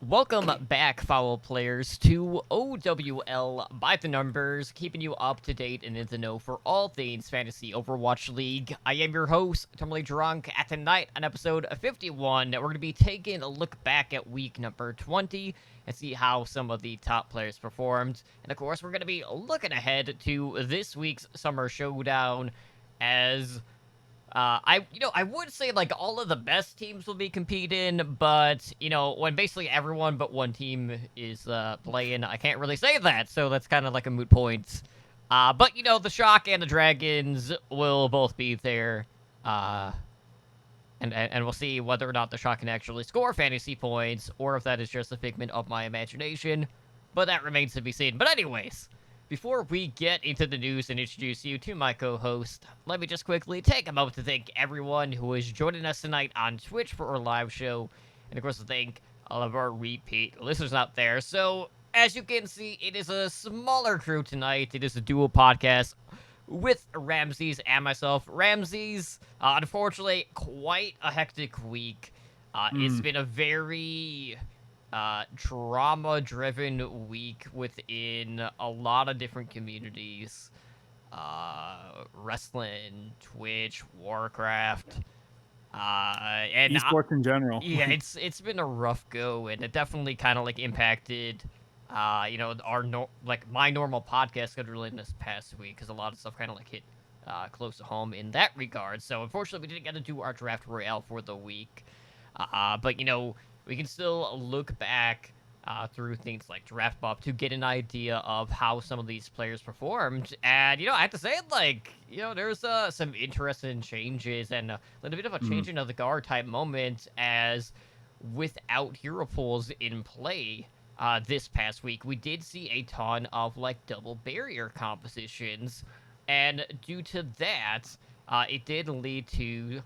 Welcome back, foul players, to OWL by the numbers, keeping you up to date and in the know for all things Fantasy Overwatch League. I am your host, Totally Drunk, and tonight on episode 51, we're going to be taking a look back at week number 20 and see how some of the top players performed. And of course, we're going to be looking ahead to this week's Summer Showdown as I would say like all of the best teams will be competing, but when basically everyone but one team is playing, I can't really say that, so that's kind of like a moot point. But the Shock and the Dragons will both be there, uh, and we'll see whether or not the Shock can actually score fantasy points, or if that is just a figment of my imagination. But that remains to be seen. But anyways. Before we get into the news and introduce you to my co-host, let me just quickly take a moment to thank everyone who is joining us tonight on Twitch for our live show, and of course to thank all of our repeat listeners out there. So, as you can see, it is a smaller crew tonight. It is a dual podcast with Ramses and myself. Ramses, unfortunately, quite a hectic week. It's been a very drama-driven week within a lot of different communities. Wrestling, Twitch, Warcraft, and Esports in general. yeah, it's been a rough go, and it definitely kind of like impacted, our my normal podcast scheduling this past week because a lot of stuff kind of like hit close to home in that regard. So unfortunately, we didn't get to do our draft royale for the week. But we can still look back through things like Draft Buff to get an idea of how some of these players performed. And I have to say, like, there's some interesting changes and a little bit of a Mm. changing of the guard type moment as without hero pools in play. This past week, we did see a ton of like double barrier compositions, and due to that, it did lead to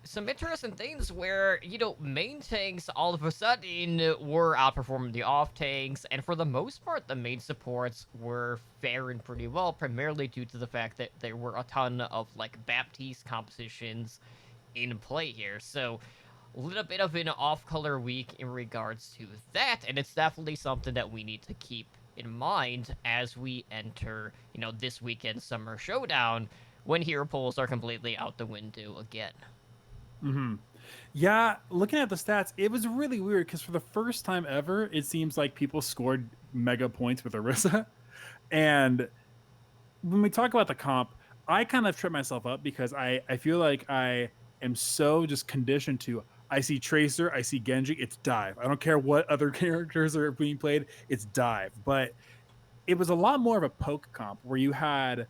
some interesting things where, main tanks all of a sudden were outperforming the off tanks, and for the most part, the main supports were faring pretty well, primarily due to the fact that there were a ton of, like, Baptiste compositions in play here. So, a little bit of an off-color week in regards to that, and it's definitely something that we need to keep in mind as we enter, this weekend's Summer Showdown when hero pools are completely out the window again. Hmm. Yeah, looking at the stats, it was really weird because for the first time ever, it seems like people scored mega points with Orisa. And when we talk about the comp, I kind of trip myself up because I feel like I am so just conditioned to I see Tracer, I see Genji, it's dive. I don't care what other characters are being played, it's dive. But it was a lot more of a poke comp where you had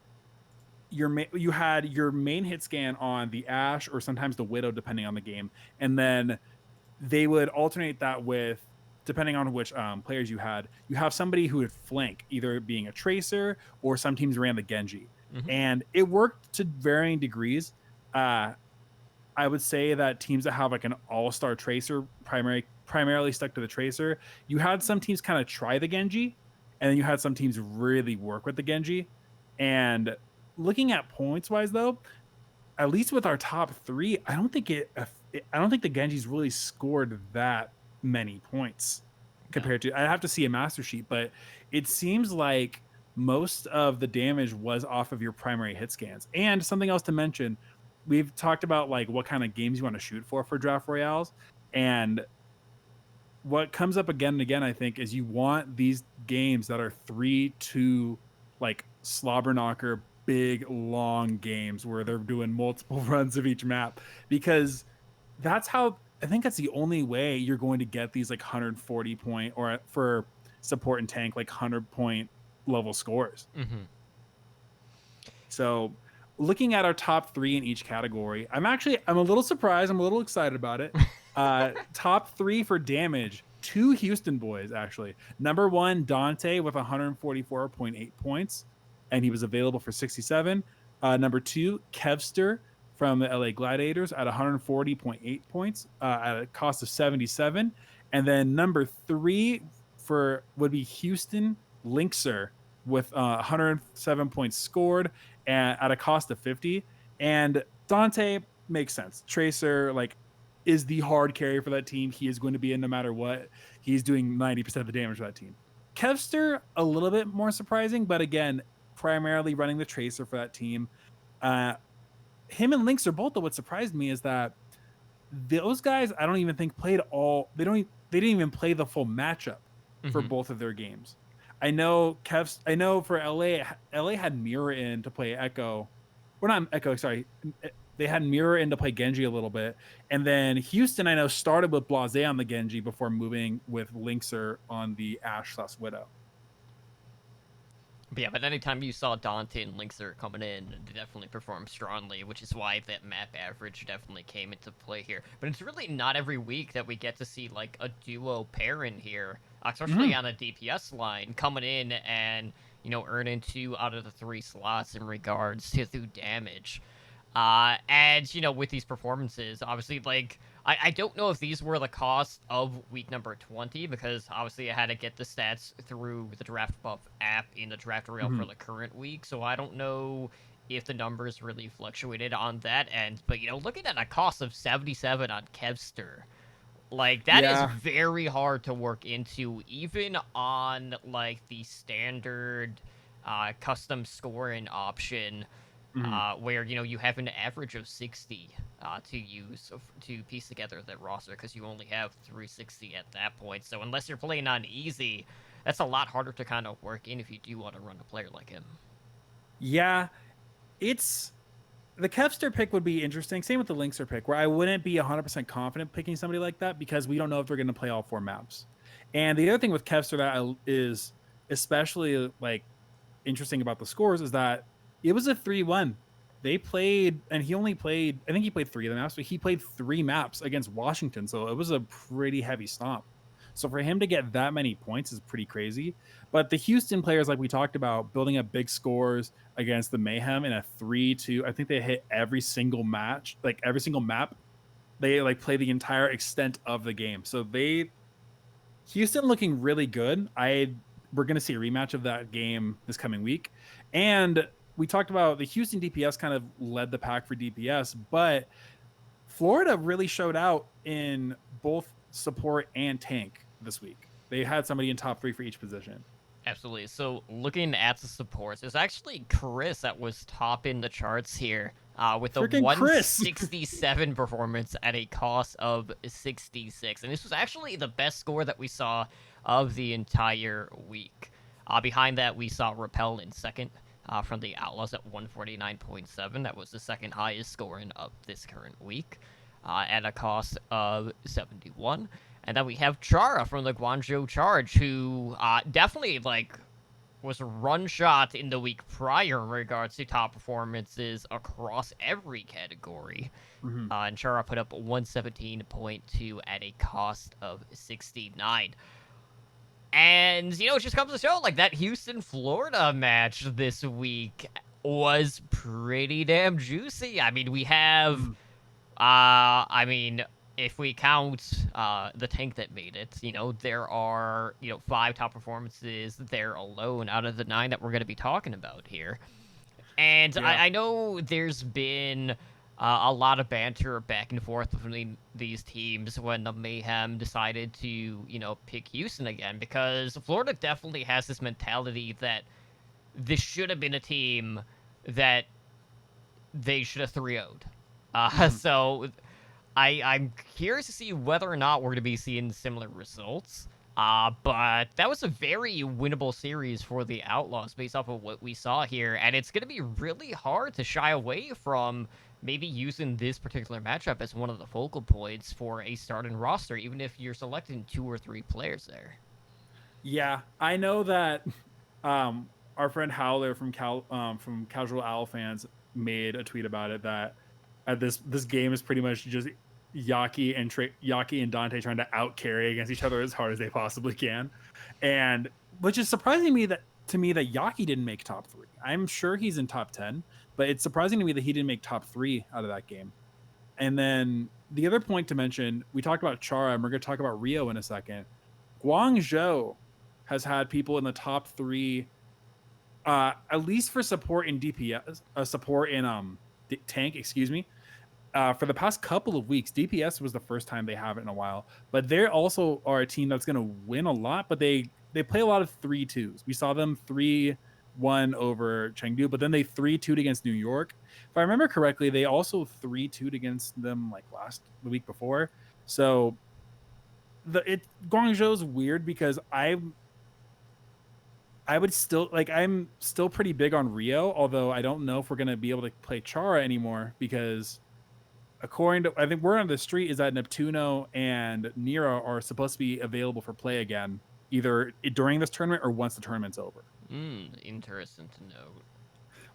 your main hit scan on the Ash or sometimes the Widow, depending on the game, and then they would alternate that with depending on which players you had. You have somebody who would flank, either being a Tracer or some teams ran the Genji, Mm-hmm. and it worked to varying degrees. Uh, I would say that teams that have like an all-star Tracer primarily stuck to the Tracer. You had some teams kind of try the Genji, and then you had some teams really work with the Genji. And looking at points wise, though, at least with our top three, I don't think the Genji's really scored that many points No. compared to. I have to see a master sheet, but it seems like most of the damage was off of your primary hit scans. And something else to mention, we've talked about like what kind of games you want to shoot for draft royales, and what comes up again and again, I think, is you want these games that are 3-2, like slobber knocker, big, long games where they're doing multiple runs of each map, because that's how I think that's the only way you're going to get these like 140 point, or for support and tank, like 100-point level scores. Mm-hmm. So looking at our top three in each category, I'm a little surprised. I'm a little excited about it. Top three for damage, two Houston boys actually. Number one, Dante with 144.8 points, and he was available for 67. Number two, Kevster from the LA Gladiators at 140.8 points at a cost of 77. And then number three for would be Houston Linkser with 107 points scored and at a cost of 50. And Dante makes sense. Tracer, like is the hard carry for that team. He is going to be in no matter what. He's doing 90% of the damage for that team. Kevster, a little bit more surprising, but again, primarily running the Tracer for that team. Uh, him and Lynx are both. What surprised me is that those guys, I don't even think played all. They didn't even play the full matchup for Mhm. both of their games. I know I know for LA had Mirror in to play Echo, or not Echo. Sorry, they had Mirror in to play Genji a little bit, and then Houston I know started with Blase on the Genji before moving with Linkser on the Ashe/Widow. But yeah, but anytime you saw Dante and Linkser coming in, they definitely performed strongly, which is why that map average definitely came into play here. But it's really not every week that we get to see like a duo pair in here, especially Mhm. on a DPS line, coming in and earning 2 out of the 3 slots in regards to damage. And with these performances, obviously, like I don't know if these were the cost of week number 20 because obviously I had to get the stats through the Draft Buff app in the draft rail for Mhm. the current week, so I don't know if the numbers really fluctuated on that end. But looking at a cost of 77 on Kevster, like that is Yeah. very hard to work into, even on like the standard custom scoring option Mhm. where you have an average of 60 to use to piece together that roster because you only have 360 at that point. So unless you're playing on easy, that's a lot harder to kind of work in if you do want to run a player like him. Yeah. It's the Kevster pick would be interesting. Same with the Linkser pick, where I wouldn't be 100% confident picking somebody like that because we don't know if they're going to play all 4 maps. And the other thing with Kevster is especially like interesting about the scores is that it was a 3-1. They played, and he only played, I think he played 3 of the maps, but he played 3 maps against Washington. So it was a pretty heavy stomp. So for him to get that many points is pretty crazy. But the Houston players, like we talked about, building up big scores against the Mayhem in a 3-2, I think they hit every single match, like every single map. They like play the entire extent of the game. So Houston looking really good. We're going to see a rematch of that game this coming week. And we talked about the Houston DPS kind of led the pack for DPS, but Florida really showed out in both support and tank this week. They had somebody in top 3 for each position. Absolutely. So looking at the supports, it's actually Chris that was topping the charts here with a Freaking Chris. 167 performance at a cost of 66. And this was actually the best score that we saw of the entire week. Behind that, we saw Repel in second from the Outlaws at 149.7. That was the second highest scoring of this current week at a cost of 71. And then we have Chara from the Guangzhou Charge, who definitely like was a run shot in the week prior in regards to top performances across every category. Mhm. And Chara put up 117.2 at a cost of 69. And it just comes to show like that Houston Florida match this week was pretty damn juicy. I mean, we have Mhm. I mean, if we count the tank that made it, there are 5 top performances there alone out of the 9 that we're going to be talking about here. And Yeah. I know there's been a lot of banter back and forth between these teams when the Mayhem decided to pick Houston again, because Florida definitely has this mentality that this should have been a team that they should have 3-0'd. Mhm. So I'm curious to see whether or not we're going to be seeing similar results. But that was a very winnable series for the Outlaws based off of what we saw here, and it's going to be really hard to shy away from maybe using this particular matchup as one of the focal points for a starting roster, even if you're selecting 2 or 3 players there. Yeah, I know that our friend Howler from Casual Owl Fans made a tweet about it that this game is pretty much just Yaki and Dante trying to out carry against each other as hard as they possibly can, and which is surprising me that to me that Yaki didn't make top 3. I'm sure he's in top 10, but it's surprising to me that he didn't make top 3 out of that game. And then the other point to mention, we talked about Chara, and we're going to talk about Rio in a second. Guangzhou has had people in the top 3, at least for support in DPS, support in tank, excuse me. For the past couple of weeks, DPS was the first time they have it in a while. But they also are a team that's going to win a lot, but they play a lot of 3-2s. We saw them 3-1 over Chengdu, but then they 3-2'd against New York. If I remember correctly, they also 3-2'd against them like the week before. So Guangzhou's weird because I would still like I'm still pretty big on Rio, although I don't know if we're gonna be able to play Chara anymore because according to I think word on the street is that Neptuno and Nero are supposed to be available for play again, either during this tournament or once the tournament's over. Interesting to note.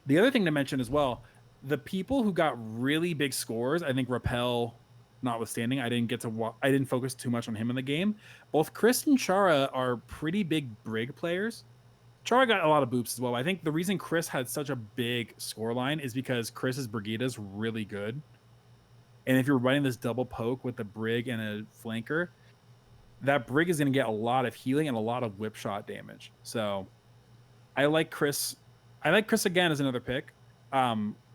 The other thing to mention as well, the people who got really big scores, I think Rappel notwithstanding, I didn't focus too much on him in the game. Both Chris and Chara are pretty big Brig players. Chara got a lot of boops as well. I think the reason Chris had such a big scoreline is because Chris's Brigida is really good. And if you're running this double poke with a Brig and a flanker, that Brig is going to get a lot of healing and a lot of whip shot damage. So I like Chris. I like Chris again as another pick.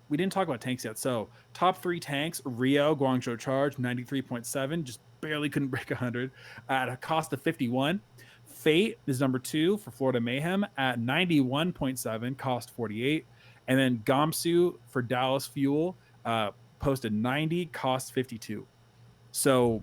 We didn't talk about tanks yet. So top 3 tanks, Rio, Guangzhou Charge, 93.7, just barely couldn't break 100 at a cost of 51. Fate is number 2 for Florida Mayhem at 91.7, cost 48. And then Gamsu for Dallas Fuel posted 90, cost 52. So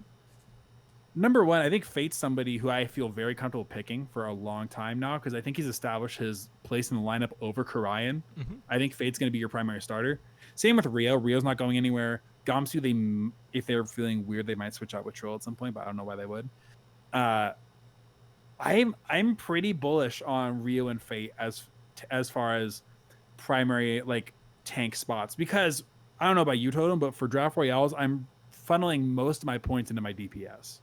number 1, I think Fate's somebody who I feel very comfortable picking for a long time now because I think he's established his place in the lineup over Karayan. I think Fate's going to be your primary starter. Same with Rio. Rio's not going anywhere. Gamsu, if they're feeling weird, they might switch out with Trill at some point, but I don't know why they would. I'm pretty bullish on Rio and Fate as far as primary like tank spots because I don't know about you, Totem, but for draft royales, I'm funneling most of my points into my DPS.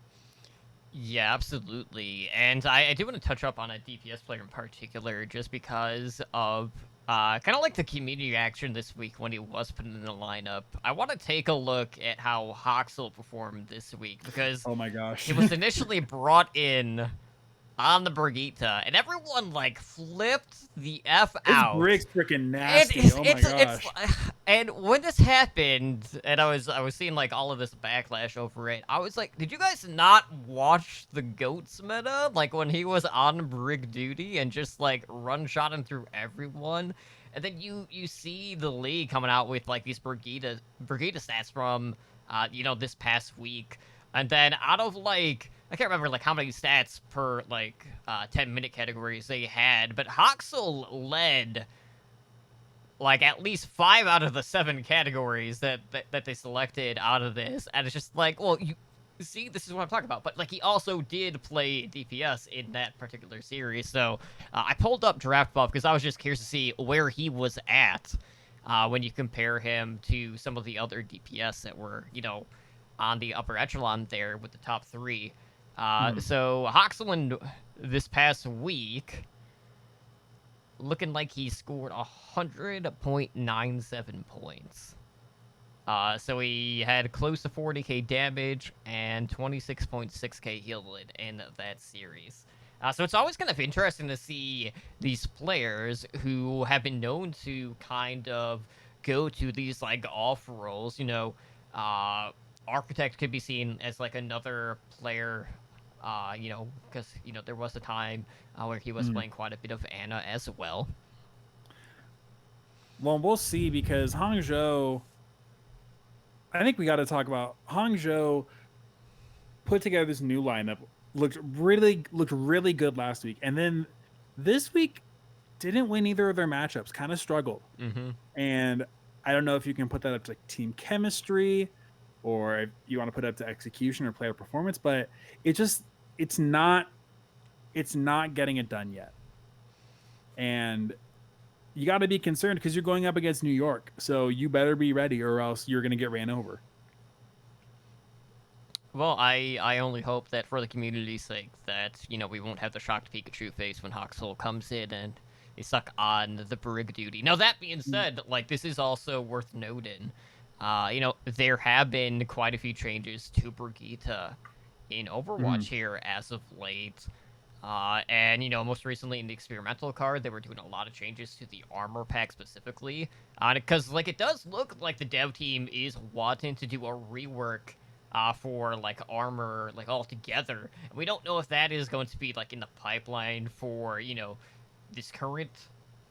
Yeah, absolutely. And I do want to touch up on a DPS player in particular just because of kind of like the community action this week when he was put in the lineup. I want to take a look at how Hoxel performed this week because oh my gosh, he was initially brought in on the Brigitte, and everyone like flipped the F out. This Brig's freaking nasty. Oh my gosh. And when this happened, and I was seeing like all of this backlash over it, I was like, did you guys not watch the Goats meta? Like when he was on Brig duty and just like run shotting through everyone. And then you see the league coming out with like these Brigitte stats from this past week. And then out of like I can't remember like how many stats per like 10-minute categories they had, but Hoxel led like at least 5 out of the 7 categories that they selected out of this, and it's just like, well, you see, this is what I'm talking about. But like he also did play DPS in that particular series, so I pulled up Draft Buff because I was just curious to see where he was at when you compare him to some of the other DPS that were on the upper echelon there with the top 3. So Hoxel this past week, looking like he scored 100.97 points. So he had close to 40k damage and 26.6k healed in that series. So it's always kind of interesting to see these players who have been known to kind of go to these like off roles. Architect could be seen as like another player, because there was a time where he was playing quite a bit of Ana as well. Well, we'll see because Hangzhou. I think we got to talk about Hangzhou. Put together this new lineup, looked really good last week, and then this week didn't win either of their matchups. Kind of struggled, and I don't know if you can put that up to team chemistry, or if you want to put it up to execution or player performance, but it's not getting it done yet. And you got to be concerned because you're going up against New York, so you better be ready or else you're going to get ran over. Well, I only hope that for the community's sake that, we won't have the shocked Pikachu face when Hoxel comes in and is stuck on the Brig duty. Now, that being said, like, this is also worth noting. There have been quite a few changes to Brigitte in Overwatch here as of late. And, most recently in the experimental card, they were doing a lot of changes to the armor pack specifically. Because, it does look like the dev team is wanting to do a rework for, armor, altogether. And we don't know if that is going to be, in the pipeline for, this current,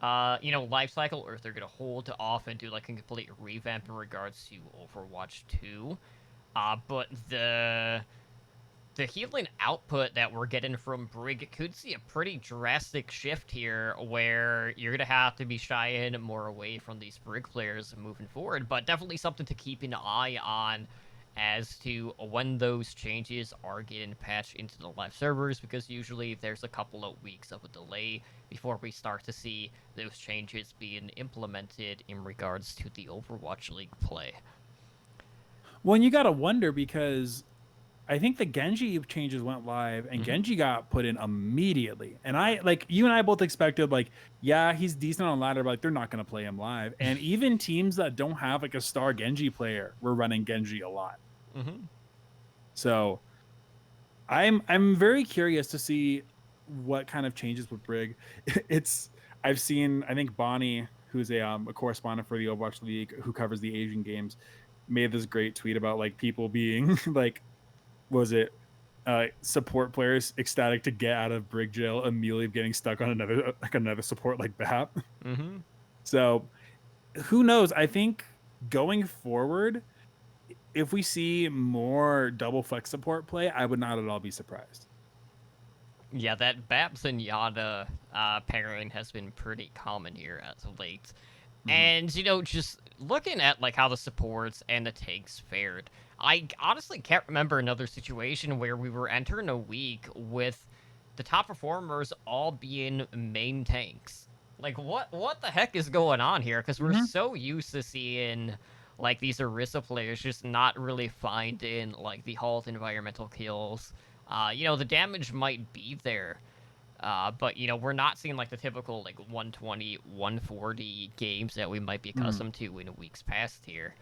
life cycle, or if they're going to hold off and do, a complete revamp in regards to Overwatch 2. But the healing output that we're getting from Brig could see a pretty drastic shift here, where you're going to have to be shying more away from these Brig players moving forward, but definitely something to keep an eye on as to when those changes are getting patched into the live servers, because usually there's a couple of weeks of a delay before we start to see those changes being implemented in regards to the Overwatch League play. Well, and you got to wonder, because I think the Genji changes went live and Genji got put in immediately. And you and I both expected, yeah, he's decent on ladder, but they're not going to play him live. And even teams that don't have a star Genji player were running Genji a lot. So I'm very curious to see what kind of changes with Brig. I've seen, I think Bonnie, who's a correspondent for the Overwatch League who covers the Asian games, made this great tweet about people being support players ecstatic to get out of Brig jail immediately, getting stuck on another support like BAP. So who knows? I think going forward, if we see more double flex support play, I would not at all be surprised. Yeah, that Babs and Yada pairing has been pretty common here as of late. And, just looking at, how the supports and the tanks fared, I honestly can't remember another situation where we were entering a week with the top performers all being main tanks. What the heck is going on here? Because we're so used to seeing, these Orisa players just not really finding, the halt environmental kills. The damage might be there. But, we're not seeing, the typical, 120, 140 games that we might be accustomed to in weeks past here.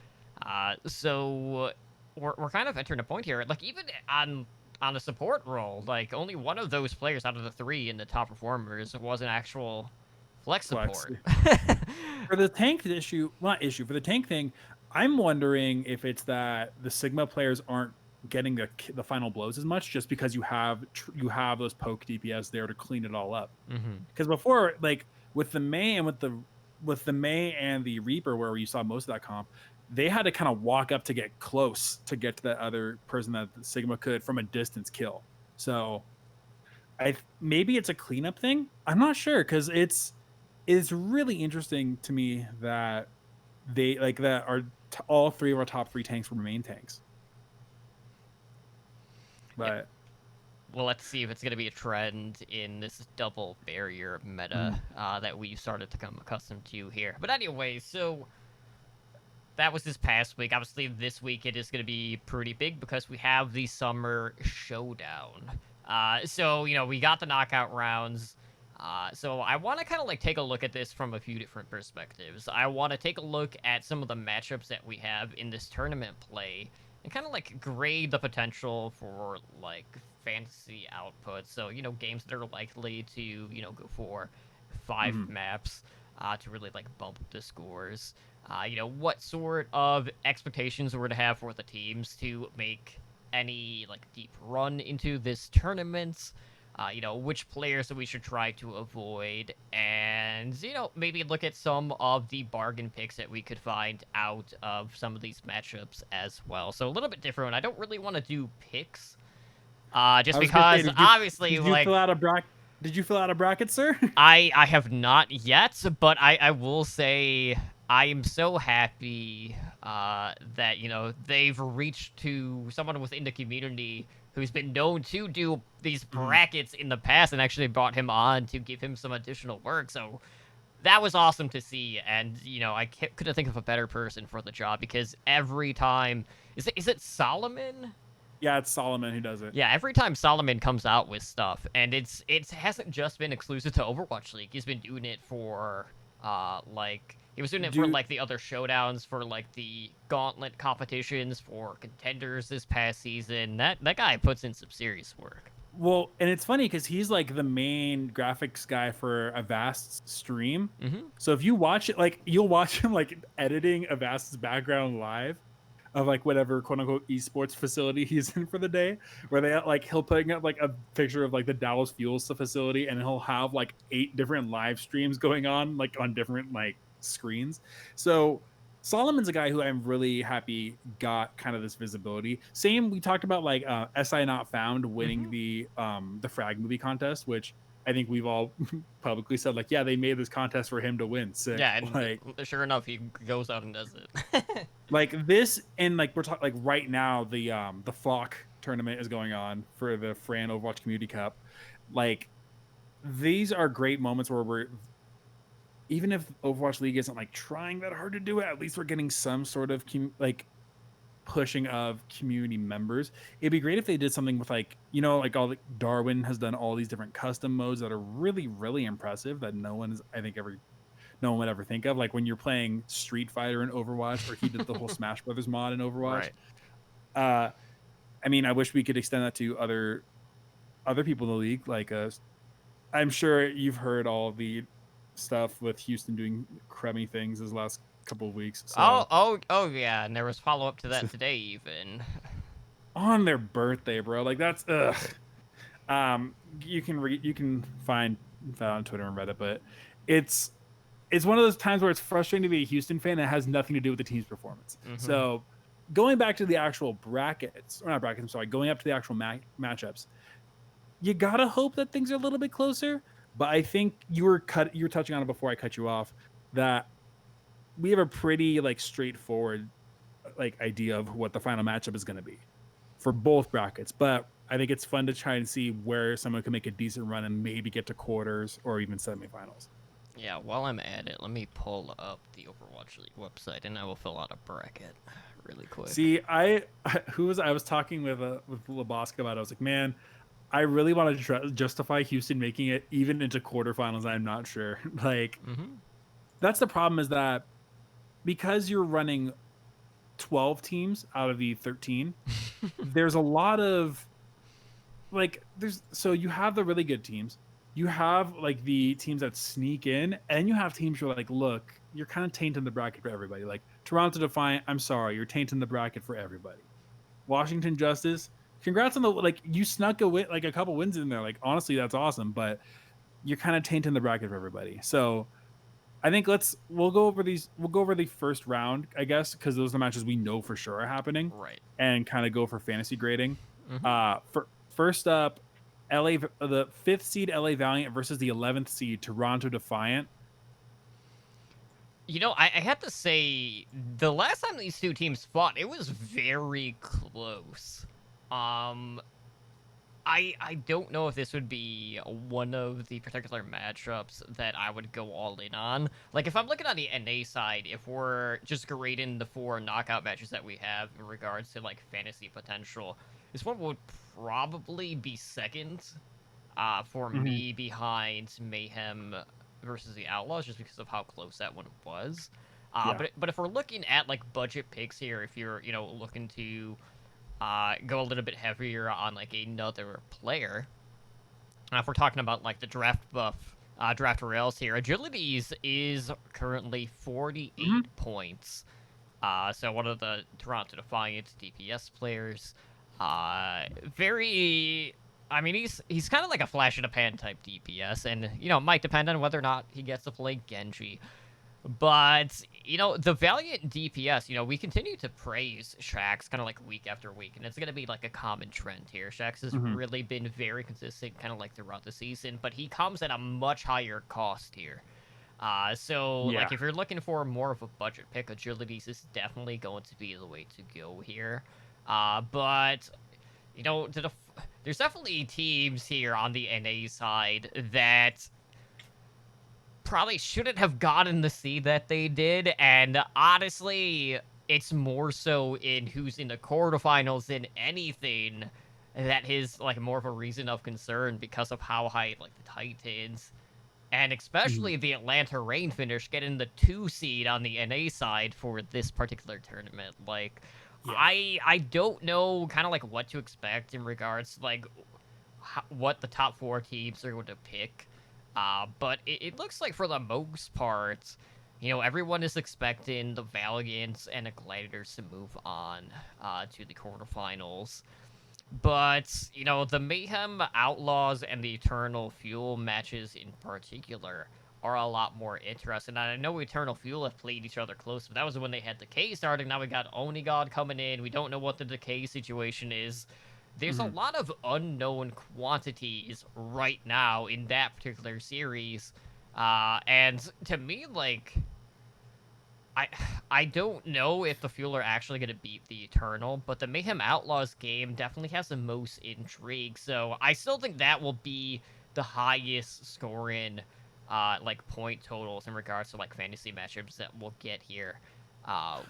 So we're kind of entering a point here. Even on the support role, only one of those players out of the 3 in the top performers was an actual flex support. For the tank for the tank thing, I'm wondering if it's that the Sigma players aren't getting the final blows as much, just because you have those poke DPS there to clean it all up. Because before, with the Mei and with the Mei and the Reaper, where you saw most of that comp, they had to kind of walk up to get close to get to that other person that Sigma could from a distance kill. So maybe it's a cleanup thing. I'm not sure, because it's really interesting to me that they all 3 of our top 3 tanks were main tanks. But well, let's see if it's going to be a trend in this double barrier meta that we've started to come accustomed to here. But anyway, so that was this past week. Obviously, this week it is going to be pretty big because we have the Summer Showdown. So, we got the knockout rounds. So I want to kind of take a look at this from a few different perspectives. I want to take a look at some of the matchups that we have in this tournament play and kind of grade the potential for fantasy output. So, games that are likely to, go for 5 maps to really bump the scores. What sort of expectations we're to have for the teams to make any deep run into this tournament. Which players that we should try to avoid, and, maybe look at some of the bargain picks that we could find out of some of these matchups as well. So a little bit different. I don't really want to do picks, just because, obviously, did you fill out a bracket, sir? I have not yet, but I will say I am so happy that, they've reached to someone within the community who's been known to do these brackets in the past and actually brought him on to give him some additional work. So that was awesome to see. And, I couldn't think of a better person for the job, because every time... Is it Solomon? Yeah, it's Solomon who does it. Yeah, every time Solomon comes out with stuff, and it hasn't just been exclusive to Overwatch League. He's been doing it for, he was doing it for, the other showdowns, for, the gauntlet competitions, for contenders this past season. That guy puts in some serious work. Well, and it's funny because he's like the main graphics guy for Avast's stream. Mm-hmm. So if you watch it, like you'll watch him like editing Avast's background live of like whatever quote unquote esports facility he's in for the day, where they like he'll putting up like a picture of like the Dallas Fuels facility, and he'll have like 8 different live streams going on like on different like screens. So Solomon's a guy who I'm really happy got kind of this visibility. Same, we talked about like SI Not Found winning Mm-hmm. the Frag movie contest, which I think we've all publicly said like, yeah, they made this contest for him to win. Sick. Yeah, and sure enough, he goes out and does it. Like this, and like we're talking like right now, the Flock tournament is going on for the Fran Overwatch Community Cup. Like these are great moments where we're, even if Overwatch League isn't like trying that hard to do it, at least we're getting some sort of like pushing of community members. It'd be great if they did something with like, you know, like all the Darwin has done all these different custom modes that are really, really impressive that no one is, I think, ever no one would ever think of. Like when you're playing Street Fighter in Overwatch, or he did the whole Smash Brothers mod in Overwatch. Right. I mean, I wish we could extend that to other people in the league. Like, I'm sure you've heard all the stuff with Houston doing crummy things this last couple of weeks. So Oh, yeah, and there was follow up to that today, even. on their birthday, bro, like that's ugh. You can find that on Twitter and Reddit, but it's it's one of those times where it's frustrating to be a Houston fan that has nothing to do with the team's performance. Mm-hmm. So going back to the actual brackets, or not brackets, I'm sorry, going up to the actual matchups, you gotta hope that things are a little bit closer. But I think you were touching on it before I cut you off, that we have a pretty like straightforward like idea of what the final matchup is going to be for both brackets. But I think it's fun to try and see where someone can make a decent run and maybe get to quarters or even semifinals. Yeah, while I'm at it, let me pull up the Overwatch League website, and I will fill out a bracket really quick. See, I was talking with Labosk about it. I was like, man, I really want to justify Houston making it even into quarterfinals. I'm not sure. Like, Mm-hmm. that's the problem, is that because you're running 12 teams out of the 13, there's a lot of like so you have the really good teams, you have like the teams that sneak in, and you have teams who are like, look, you're kind of tainting the bracket for everybody. Like Toronto Defiant, I'm sorry, you're tainting the bracket for everybody. Washington Justice, congrats on the, like, you snuck a win, like a couple wins in there, like honestly that's awesome, but you're kind of tainting the bracket for everybody. So I think we'll go over the first round, I guess, because those are the matches we know for sure are happening, Right. and kind of go for fantasy grading. Mm-hmm. For first up, the 5th seed LA Valiant versus the 11th seed Toronto Defiant. You know, I have to say, the last time these two teams fought, it was very close. I don't know if this would be one of the particular matchups that I would go all in on. Like, if I'm looking on the NA side, if we're just grading the 4 knockout matches that we have in regards to, like, fantasy potential, this one would probably be second for me behind Mayhem versus the Outlaws, just because of how close that one was. Yeah. But if we're looking at, like, budget picks here, if you're, you know, looking to go a little bit heavier on like another player. If we're talking about like the draft buff, draft rails here, Agilities is currently 48 points. So one of the Toronto Defiant DPS players. Very. I mean, he's kind of like a flash in the pan type DPS, and you know, it might depend on whether or not he gets to play Genji. But, you know, the Valiant DPS, you know, we continue to praise Shaxx kind of like week after week, and it's going to be like a common trend here. Shaxx has really been very consistent kind of like throughout the season, but he comes at a much higher cost here. Like, if you're looking for more of a budget pick, Agilities is definitely going to be the way to go here. But, you know, there's definitely teams here on the NA side that probably shouldn't have gotten the seed that they did, and honestly, it's more so in who's in the quarterfinals than anything that is like more of a reason of concern because of how high like the Titans and especially the Atlanta Reign finish getting the 2 seed on the NA side for this particular tournament. Like, I don't know kind of like what to expect in regards to like what the top 4 teams are going to pick. But it looks like for the most part, everyone is expecting the Valiants and the Gladiators to move on to the quarterfinals. But, the Mayhem Outlaws and the Eternal Fuel matches in particular are a lot more interesting. And I know Eternal Fuel have played each other close, but that was when they had Decay starting. Now we got Onigod coming in. We don't know what the Decay situation is. There's a lot of unknown quantities right now in that particular series. And to me, like, I don't know if the Fuel are actually going to beat the Eternal, but the Mayhem Outlaws game definitely has the most intrigue. So I still think that will be the highest scoring, like, point totals in regards to, like, fantasy matchups that we'll get here,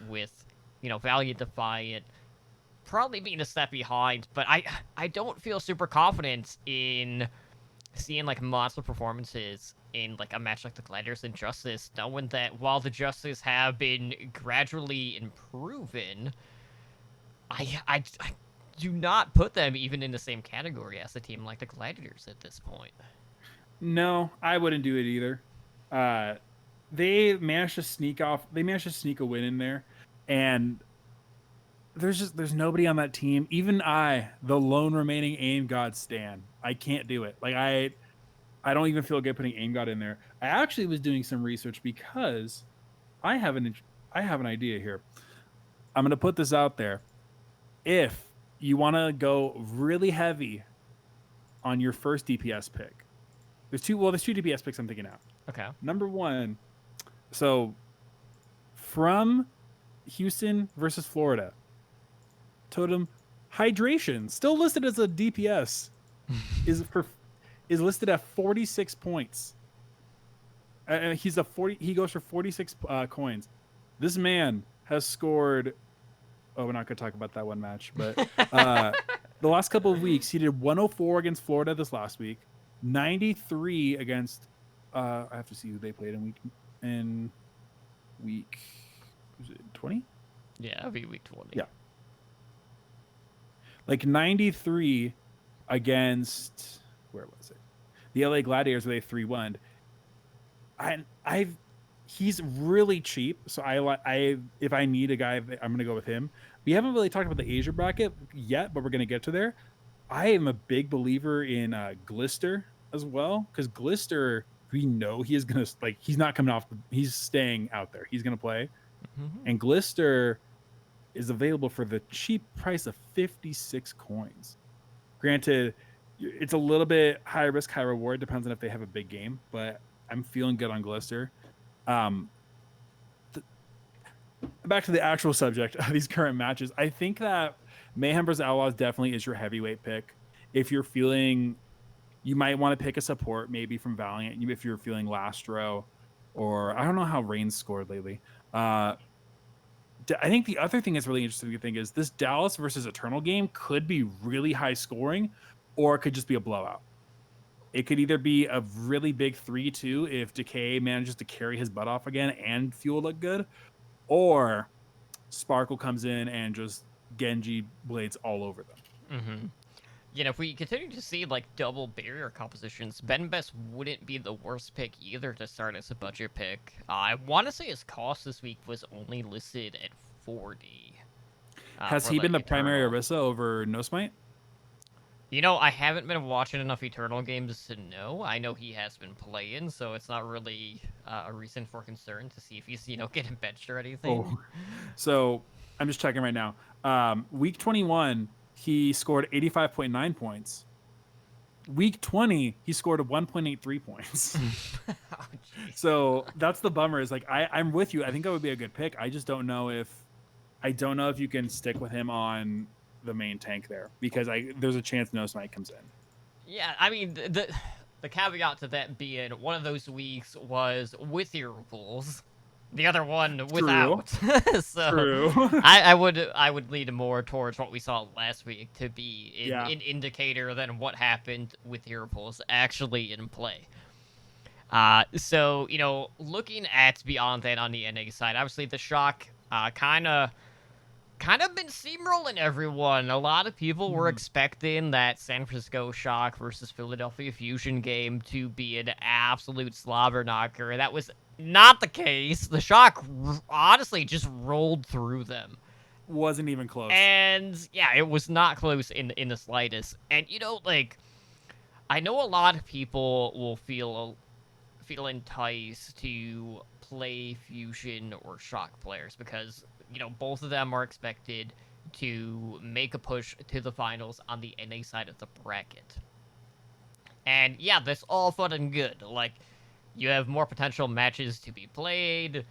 with, Valiant Defiant probably being a step behind, but I don't feel super confident in seeing like monster performances in like a match like the Gladiators and Justice, knowing that while the Justice have been gradually improving, I do not put them even in the same category as a team like the Gladiators at this point. No, I wouldn't do it either. They managed to sneak off. They managed to sneak a win in there, and there's nobody on that team. Even I, the lone remaining Aim God stan, I can't do it. Like I don't even feel good putting Aim God in there. I actually was doing some research because I have an idea here. I'm gonna put this out there. If you want to go really heavy on your first DPS pick, there's two DPS picks I'm thinking out. Okay. Number one, so from Houston versus Florida, Totem Hydration, still listed as a DPS, is listed at 46 points. He goes for 46 coins. This man has scored. Oh, we're not going to talk about that one match, but the last couple of weeks he did 104 against Florida this last week, 93 against. I have to see who they played in week. Was it 20? Yeah, it'll be week 20. Yeah. Like 93 against, where was it? The LA Gladiators, where they 3-1. He's really cheap, so if I need a guy, I'm gonna go with him. We haven't really talked about the Asia bracket yet, but we're gonna get to there. I am a big believer in Glister as well, because Glister, we know he is gonna he's not coming off. He's staying out there. He's gonna play, and Glister is available for the cheap price of 56 coins. Granted, it's a little bit high risk, high reward. Depends on if they have a big game, but I'm feeling good on Glister. Back to the actual subject of these current matches. I think that Mayhem vs. Outlaws definitely is your heavyweight pick. If you're feeling, you might want to pick a support, maybe from Valiant, if you're feeling Lastro, or I don't know how Reigns scored lately. I think the other thing that's really interesting to think is this Dallas versus Eternal game could be really high scoring, or it could just be a blowout. It could either be a really big 3-2 if Decay manages to carry his butt off again and Fuel look good, or Sparkle comes in and just Genji blades all over them. If we continue to see like double barrier compositions, Benbest wouldn't be the worst pick either to start as a budget pick. I want to say his cost this week was only listed at 40. Has he been the primary Orisa over No Smite? I haven't been watching enough Eternal games to know. I know he has been playing, so it's not really a reason for concern to see if he's, getting benched or anything. Oh. So I'm just checking right now. Week 21, he scored 85.9 points. Week 20, he scored 1.83 points. Oh, so that's the bummer. Is like I'm with you. I think that would be a good pick. I just don't know if you can stick with him on the main tank there, because there's a chance No Smite comes in. Yeah, I mean the caveat to that being one of those weeks was with your rules, the other one without. So True. I would lean more towards what we saw last week to be an indicator than what happened with Heropols actually in play. So looking at beyond that on the NA side, obviously the Shock kind of kind of been steamrolling everyone. A lot of people were Mhm. expecting that San Francisco Shock versus Philadelphia Fusion game to be an absolute slobber knocker. That was not the case. The Shock honestly just rolled through them. Wasn't even close. And yeah, it was not close in the slightest. And like I know a lot of people will feel enticed to play Fusion or Shock players because, both of them are expected to make a push to the finals on the NA side of the bracket. And yeah, that's all fun and good. Like, you have more potential matches to be played,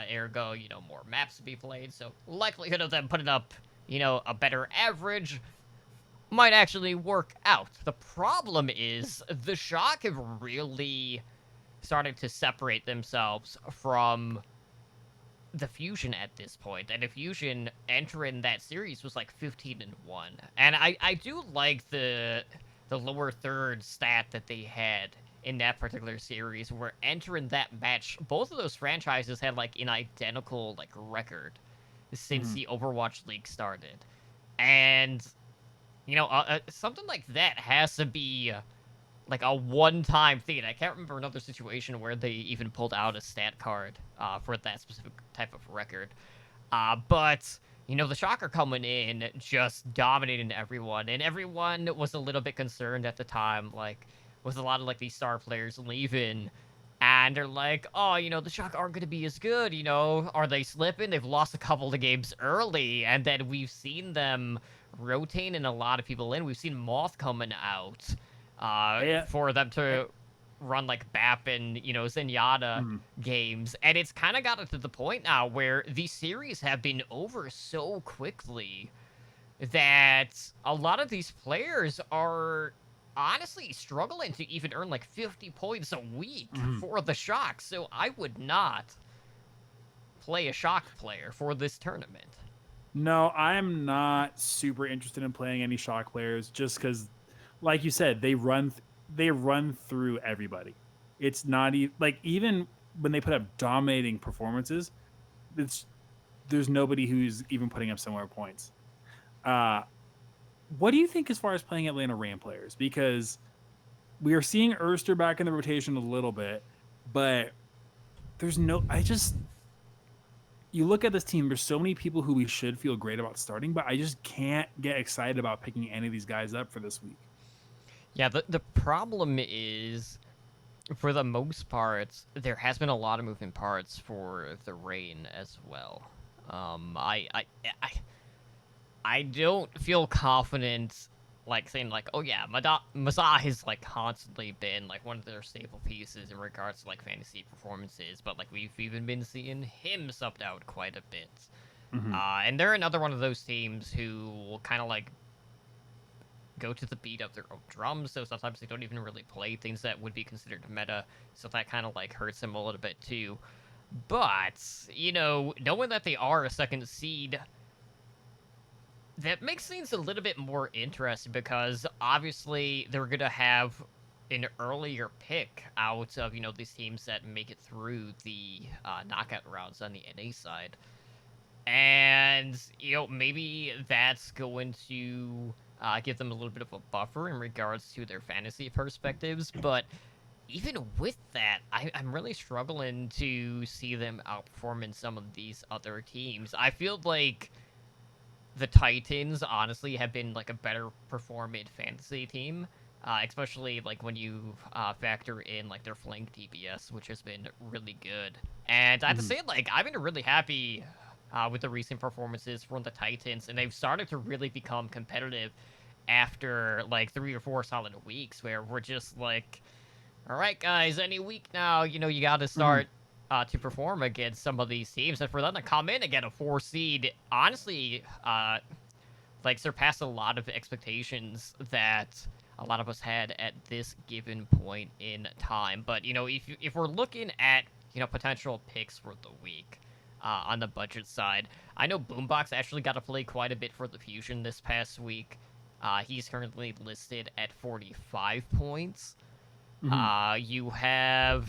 ergo, more maps to be played, so likelihood of them putting up, a better average might actually work out. The problem is the Shock have really started to separate themselves from the Fusion at this point, and the Fusion entering that series was like 15-1. And I do like the lower third stat that they had in that particular series, where entering that match, both of those franchises had like an identical like record since the Overwatch League started, and something like that has to be like a one-time thing. I can't remember another situation where they even pulled out a stat card for that specific type of record. But the Shocker coming in, just dominating everyone, and everyone was a little bit concerned at the time, like with a lot of like these star players leaving. And they're like, oh, the Shock aren't going to be as good, Are they slipping? They've lost a couple of games early, and then we've seen them rotating a lot of people in. We've seen Moth coming out Yeah. for them to run like BAP and Zenyatta games, and it's kind of gotten to the point now where these series have been over so quickly that a lot of these players are honestly struggling to even earn like 50 points a week for the Shock. So I would not play a Shock player for this tournament. No, I'm not super interested in playing any Shock players just because, like you said, they run through everybody. It's not like even when they put up dominating performances, there's nobody who's even putting up similar points. What do you think as far as playing Atlanta Ram players? Because we are seeing Erster back in the rotation a little bit, but there's no. You look at this team, there's so many people who we should feel great about starting, but I just can't get excited about picking any of these guys up for this week. Yeah, the problem is, for the most part, there has been a lot of moving parts for the Rain as well. I don't feel confident, like saying like, oh yeah, Mazah has like constantly been like one of their staple pieces in regards to like fantasy performances, but like we've even been seeing him subbed out quite a bit. And they're another one of those teams who will kind of like go to the beat of their own drums, so sometimes they don't even really play things that would be considered meta, so that kind of like hurts them a little bit too. But, knowing that they are a second seed, that makes things a little bit more interesting because obviously they're going to have an earlier pick out of, these teams that make it through the knockout rounds on the NA side. And, maybe that's going to give them a little bit of a buffer in regards to their fantasy perspectives. But even with that, I'm really struggling to see them outperforming some of these other teams. I feel like the Titans, honestly, have been like a better performing fantasy team. Especially like when you factor in like their flank DPS, which has been really good. And I have to say, like, I've been really happy with the recent performances from the Titans, and they've started to really become competitive after like 3 or 4 solid weeks where we're just like, all right, guys, any week now, you got to start to perform against some of these teams, and for them to come in and get a 4 seed, honestly, like surpassed a lot of expectations that a lot of us had at this given point in time. But if we're looking at potential picks for the week on the budget side, I know Boombox actually got to play quite a bit for the Fusion this past week. He's currently listed at 45 points. You have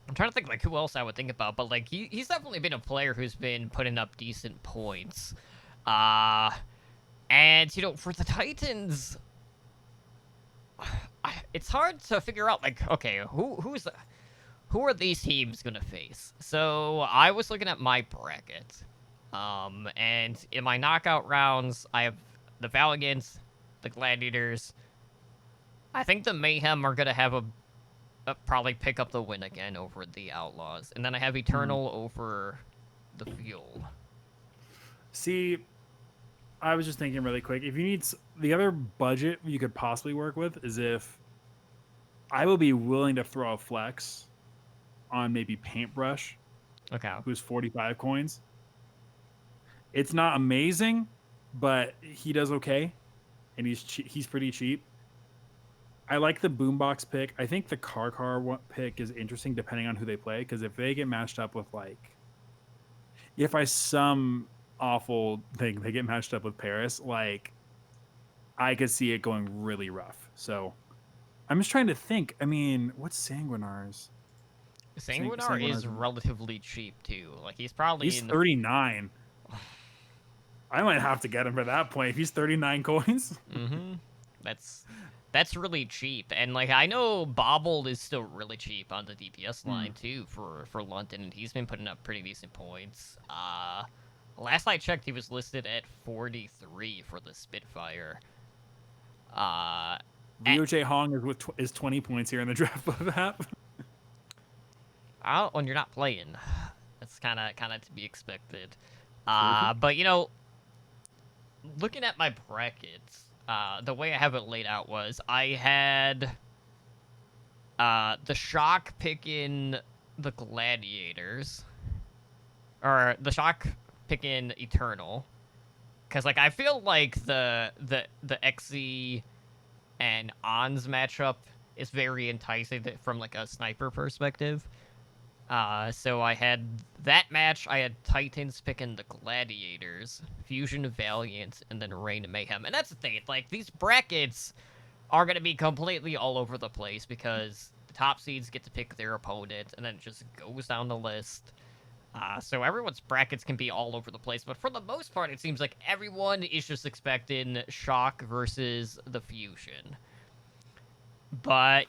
I'm trying to think like who else I would think about, but like he's definitely been a player who's been putting up decent points. Uh and for the Titans, it's hard to figure out like okay, who are these teams gonna face? So I was looking at my bracket, and in my knockout rounds, I have the Valiants, the Gladiators. I think the Mayhem are gonna have probably pick up the win again over the Outlaws, and then I have Eternal over the Fuel. See, I was just thinking really quick. If you need the other budget you could possibly work with is if I will be willing to throw a flex on maybe Paintbrush, Okay. who's 45 coins. It's not amazing, but he does okay, and he's pretty cheap. I like the Boombox pick. I think the Car pick is interesting depending on who they play, because if they get matched up with like, if I some awful thing they get matched up with Paris, like I could see it going really rough. So I'm just trying to think. I mean, what's Sanguinar's? Sanguinar is relatively cheap too. Like he's probably he's 39. I might have to get him for that point if he's 39 coins. Mm-hmm. That's really cheap, and like I know Bobble is still really cheap on the DPS line too for London, and he's been putting up pretty decent points. Last I checked, he was listed at 43 for the Spitfire. Liu J Hong is 20 points here in the draft app. When you're not playing, that's kind of to be expected. But looking at my brackets, the way I have it laid out was I had the Shock picking the Gladiators, or the Shock picking Eternal, because like I feel like the XZ and Ons matchup is very enticing from like a sniper perspective. So I had that match. I had Titans picking the Gladiators, Fusion Valiant, and then Reign of Mayhem. And that's the thing. Like, these brackets are going to be completely all over the place because the top seeds get to pick their opponent, and then it just goes down the list. So everyone's brackets can be all over the place. But for the most part, it seems like everyone is just expecting Shock versus the Fusion. But,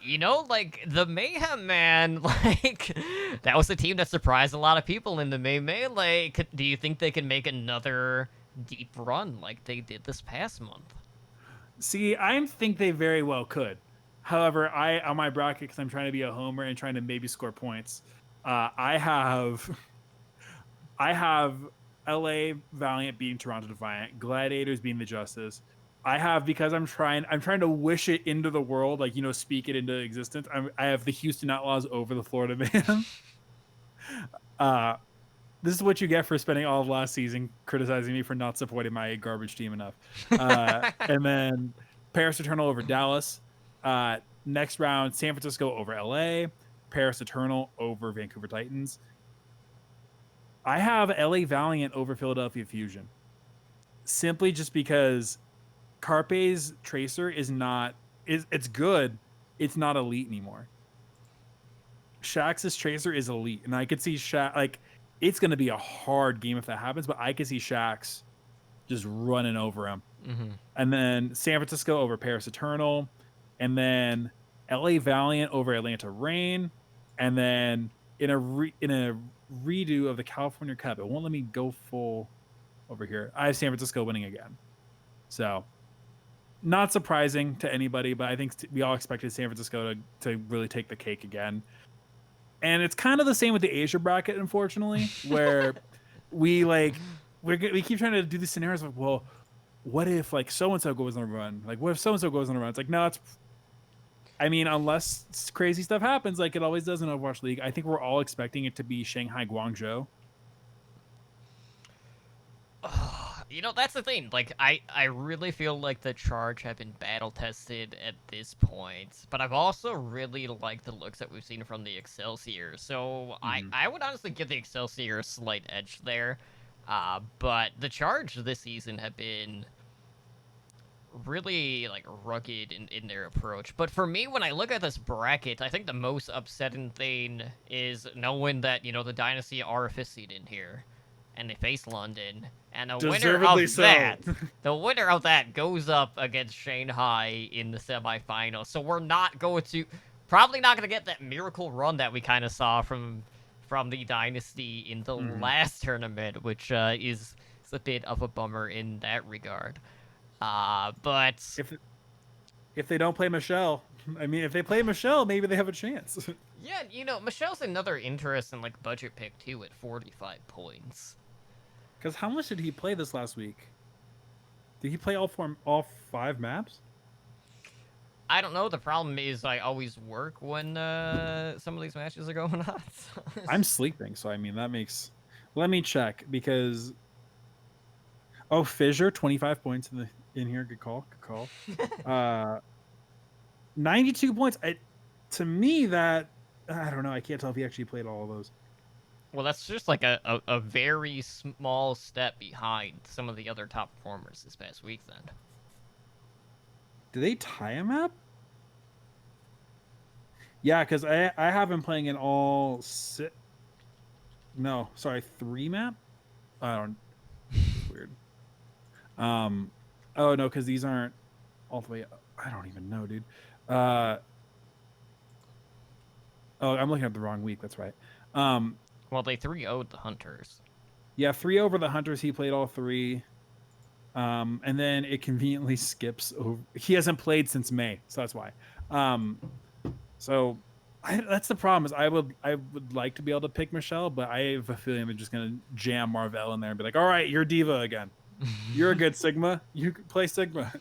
like, the Mayhem, man, like, that was a team that surprised a lot of people in the Melee. Do you think they can make another deep run like they did this past month? See, I think they very well could. However, on my bracket, because I'm trying to be a homer and trying to maybe score points, I have LA Valiant beating Toronto Defiant, Gladiators beating the Justice. I have, because I'm trying to wish it into the world, like, speak it into existence. I have the Houston Outlaws over the Florida Man. This is what you get for spending all of last season criticizing me for not supporting my garbage team enough. And then Paris Eternal over Dallas. Next round, San Francisco over LA. Paris Eternal over Vancouver Titans. I have LA Valiant over Philadelphia Fusion. Simply just because Carpe's Tracer it's good. It's not elite anymore. Shax's Tracer is elite, and I could see Shax, like, it's going to be a hard game if that happens, but I could see Shax just running over him. Mm-hmm. And then San Francisco over Paris Eternal, and then LA Valiant over Atlanta Reign, and then in a redo of the California Cup, it won't let me go full over here. I have San Francisco winning again. So, not surprising to anybody, but I think we all expected San Francisco to really take the cake again. And it's kind of the same with the Asia bracket, unfortunately, where we keep trying to do these scenarios like, well, what if like so-and-so goes on a run? Like, what if so-and-so goes on a run? It's like, no, unless crazy stuff happens, like it always does in Overwatch League, I think we're all expecting it to be Shanghai Guangzhou. That's the thing. Like, I really feel like the Charge have been battle-tested at this point, but I've also really liked the looks that we've seen from the Excelsior, so I would honestly give the Excelsior a slight edge there, but the Charge this season have been really like rugged in their approach. But for me, when I look at this bracket, I think the most upsetting thing is knowing that the Dynasty are a fifth seed in here, and they face London, and Deservedly so. the winner of that goes up against Shanghai in the semifinals. So we're not going to, probably not going to get that miracle run that we kind of saw from the Dynasty in the last tournament, which is a bit of a bummer in that regard. But If they don't play Michelle, I mean, if they play Michelle, maybe they have a chance. yeah, Michelle's another interesting like budget pick too at 45 points. Because how much did he play this last week? Did he play all 5 maps? I don't know. The problem is I always work when some of these matches are going on. I'm sleeping, so I mean that makes. Let me check because. Oh, Fissure, 25 points in here. Good call. 92 points. To me, that I don't know. I can't tell if he actually played all of those. Well, that's just like a very small step behind some of the other top performers this past week. Then. Did they tie a map? Yeah, because I have him playing in all 6. No, sorry, 3 map. I don't. It's weird. Oh no, because these aren't all the way. I don't even know, dude. Oh, I'm looking at the wrong week. That's right. Well, they 3-0'd the Hunters. Yeah, 3 over the Hunters. He played all 3. And then it conveniently skips over. He hasn't played since May, so that's why. So that's the problem. Is I would like to be able to pick Michelle, but I have a feeling they're just gonna jam Marvell in there and be like, "All right, you're Diva again. You're a good Sigma. You play Sigma."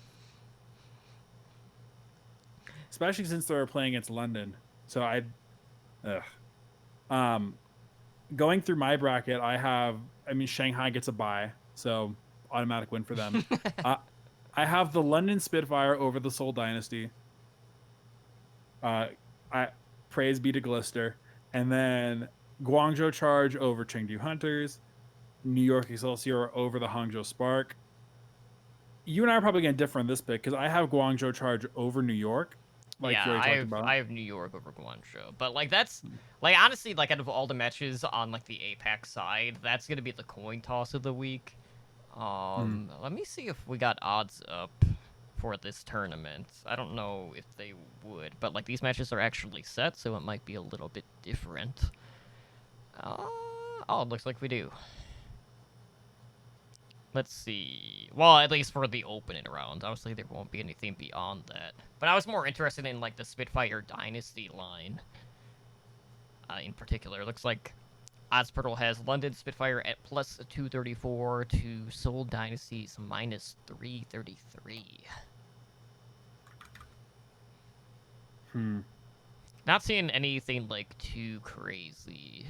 Especially since they're playing against London. So going through my bracket, I mean, Shanghai gets a bye, so automatic win for them. I have the London Spitfire over the Seoul Dynasty. I praise be to Glister, and then Guangzhou Charge over Chengdu Hunters, New York Excelsior over the Hangzhou Spark. You and I are probably going to differ on this pick because I have Guangzhou Charge over New York. Like yeah, I have New York over Guangzhou, but like that's like honestly like out of all the matches on like the Apex side, that's gonna be the coin toss of the week. Let me see if we got odds up for this tournament. I don't know if they would, but like these matches are actually set, so it might be a little bit different. Oh, it looks like we do. Let's see. Well, at least for the opening round. Obviously, there won't be anything beyond that. But I was more interested in, like, the Spitfire Dynasty line. In particular. It looks like Oddsportal has London Spitfire at plus 234 to Seoul Dynasty's minus 333. Not seeing anything, like, too crazy.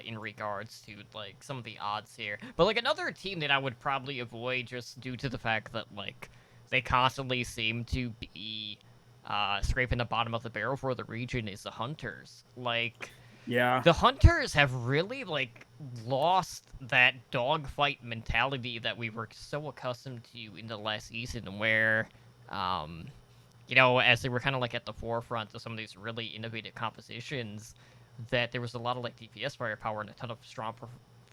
In regards to like some of the odds here, but like another team that I would probably avoid just due to the fact that like they constantly seem to be scraping the bottom of the barrel for the region is the Hunters. Like, yeah, the Hunters have really like lost that dogfight mentality that we were so accustomed to in the last season, where as they were kind of like at the forefront of some of these really innovative compositions, that there was a lot of like DPS firepower and a ton of strong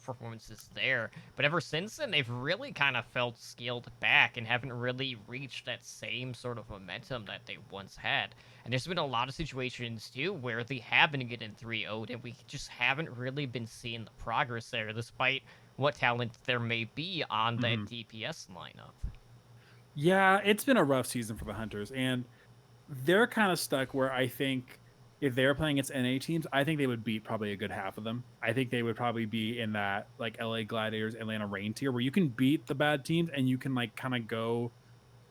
performances there. But ever since then, they've really kind of felt scaled back and haven't really reached that same sort of momentum that they once had. And there's been a lot of situations too where they have been getting 3-0'd and we just haven't really been seeing the progress there, despite what talent there may be on that DPS lineup. Yeah, it's been a rough season for the Hunters, and they're kind of stuck where I think if they were playing against NA teams, I think they would beat probably a good half of them. I think they would probably be in that like LA Gladiators, Atlanta Reign tier where you can beat the bad teams and you can like kind of go